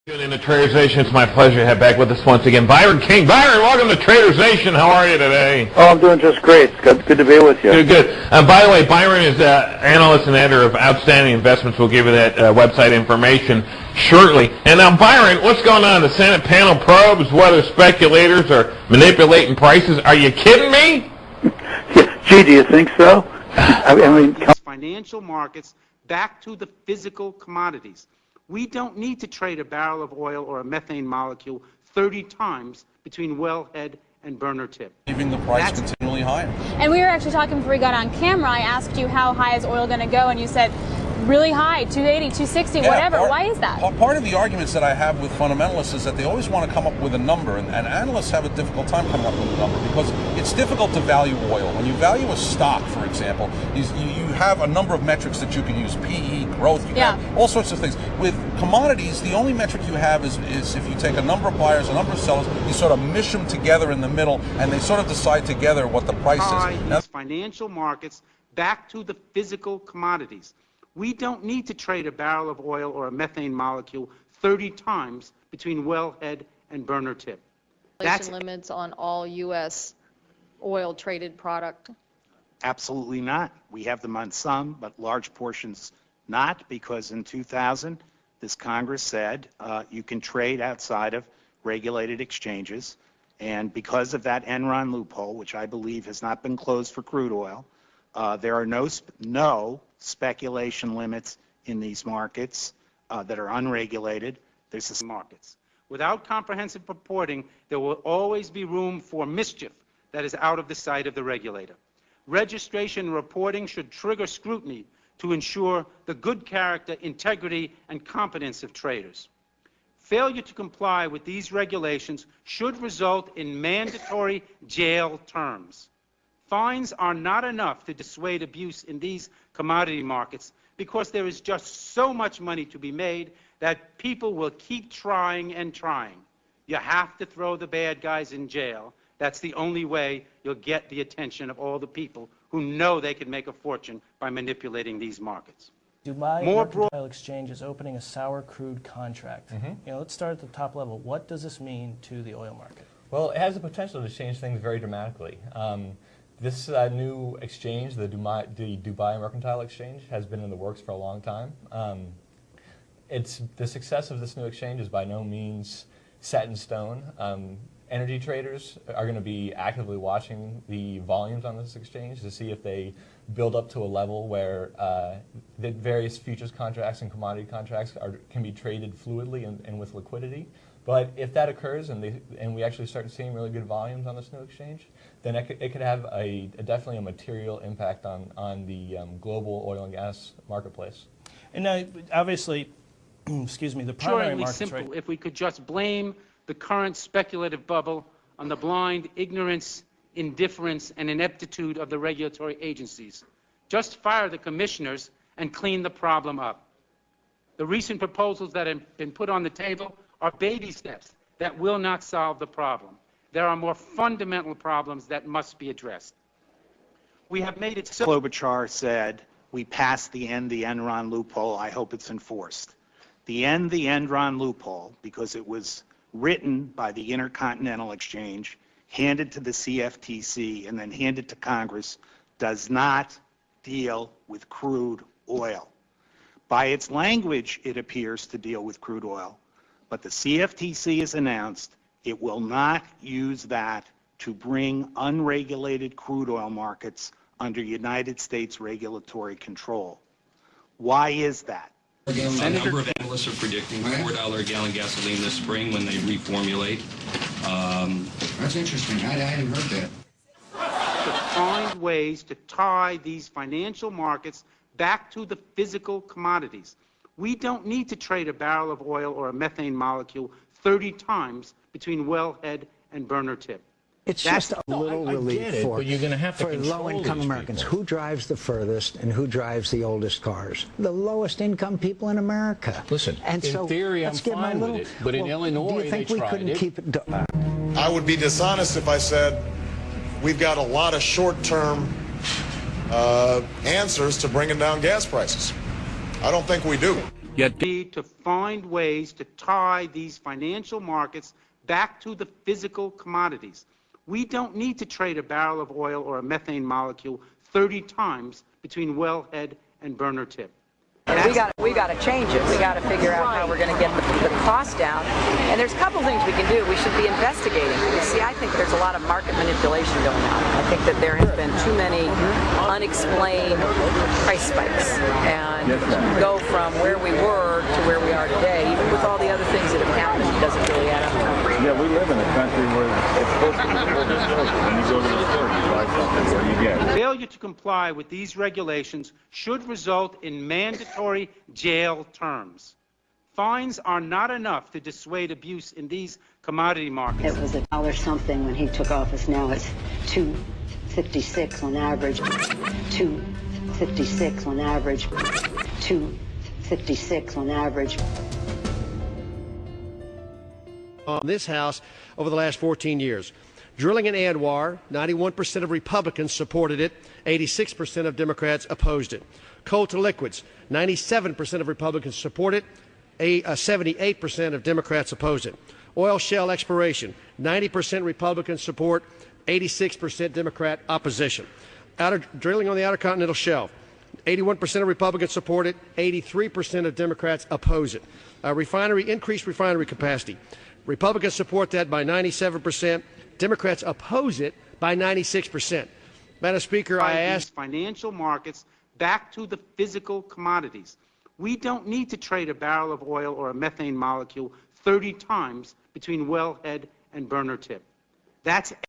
In the Traders Nation, it's my pleasure to have back with us once again Byron King. Byron, welcome to Traders Nation. How are you today? Oh, I'm doing just great. Good to be with you. Good. By the way, Byron is analyst and editor of Outstanding Investments. We'll give you that website information shortly. And now, Byron, what's going on? The Senate panel probes whether speculators are manipulating prices. Are you kidding me? Gee, do you think so? I mean, financial markets back to the physical commodities. We don't need to trade a barrel of oil or a methane molecule 30 times between wellhead and burner tip. Leaving the price continually higher. And we were actually talking before we got on camera. I asked you how high is oil going to go, and you said really high, 280, 260, whatever. Why is that? Part of the arguments that I have with fundamentalists is that they always want to come up with a number, and analysts have a difficult time coming up with a number because it's difficult to value oil. When you value a stock, for example, you have a number of metrics that you can use, PE, growth, you have all sorts of things. With commodities, the only metric you have is if you take a number of buyers, a number of sellers, you sort of mish them together in the middle, and they sort of decide together what the price is. Now, financial markets back to the physical commodities. We don't need to trade a barrel of oil or a methane molecule 30 times between wellhead and burner tip. That's limits on all U.S. oil traded product? Absolutely not. We have them on some, but large portions not, because in 2000, this Congress said you can trade outside of regulated exchanges. And because of that Enron loophole, which I believe has not been closed for crude oil, there are no speculation limits in these markets that are unregulated. There's markets. Without comprehensive reporting, there will always be room for mischief that is out of the sight of the regulator. Registration and reporting should trigger scrutiny to ensure the good character, integrity, and competence of traders. Failure to comply with these regulations should result in mandatory jail terms. Fines are not enough to dissuade abuse in these commodity markets because there is just so much money to be made that people will keep trying and trying. You have to throw the bad guys in jail. That's the only way you'll get the attention of all the people who know they can make a fortune by manipulating these markets. Dubai Mercantile Exchange is opening a sour crude contract. Let's start at the top level. What does this mean to the oil market? Well, it has the potential to change things very dramatically. This new exchange, the Dubai Mercantile Exchange, has been in the works for a long time. The success of this new exchange is by no means set in stone. Energy traders are going to be actively watching the volumes on this exchange to see if they build up to a level where the various futures contracts and commodity contracts can be traded fluidly and with liquidity. But if that occurs and we actually start seeing really good volumes on this new exchange, then it could have definitely a material impact on the global oil and gas marketplace. And obviously, excuse me, the primary markets, simple. Right? If we could just blame the current speculative bubble on the blind ignorance, indifference, and ineptitude of the regulatory agencies. Just fire the commissioners and clean the problem up. The recent proposals that have been put on the table are baby steps that will not solve the problem. There are more fundamental problems that must be addressed. We have made it so. Klobuchar said, we passed the Enron loophole. I hope it's enforced. The Enron loophole, because it was written by the Intercontinental Exchange, handed to the CFTC, and then handed to Congress, does not deal with crude oil. By its language, it appears to deal with crude oil, but the CFTC has announced it will not use that to bring unregulated crude oil markets under United States regulatory control. Why is that? A number of analysts are predicting $4 a gallon gasoline this spring when they reformulate. That's interesting. I hadn't heard that. To find ways to tie these financial markets back to the physical commodities. We don't need to trade a barrel of oil or a methane molecule 30 times between wellhead and burner tip. It's just a little relief for low-income Americans. Who drives the furthest and who drives the oldest cars? The lowest-income people in America. Listen, in theory, I'm fine with it, but in Illinois, they tried it. I would be dishonest if I said we've got a lot of short-term answers to bringing down gas prices. I don't think we do. Yet need to find ways to tie these financial markets back to the physical commodities. We don't need to trade a barrel of oil or a methane molecule 30 times between wellhead and burner tip. We got to change it. We got to figure out how we're going to get the cost down. And there's a couple things we can do. We should be investigating. You see, I think there's a lot of market manipulation going on. I think that there has been too many unexplained price spikes, and go from where we were to where we are today, even with all the other things that have happened, it doesn't really add up. Yeah, we live in a country where it's supposed to be full disclosure. When you go to the store, you buy something, what do you get? Failure to comply with these regulations should result in mandatory jail terms. Fines are not enough to dissuade abuse in these commodity markets. It was $1 something when he took office. Now it's $2.56 on average. $2.56 on average. $2.56 on average. On this House over the last 14 years. Drilling in ANWR, 91% of Republicans supported it, 86% of Democrats opposed it. Coal to liquids, 97% of Republicans support it, 78% of Democrats oppose it. Oil shale exploration, 90% Republican support, 86% Democrat opposition. Drilling on the Outer Continental Shelf, 81% of Republicans support it, 83% of Democrats oppose it. Increased refinery capacity. Republicans support that by 97%. Democrats oppose it by 96%. Madam Speaker, I ask financial markets back to the physical commodities. We don't need to trade a barrel of oil or a methane molecule 30 times between wellhead and burner tip. That's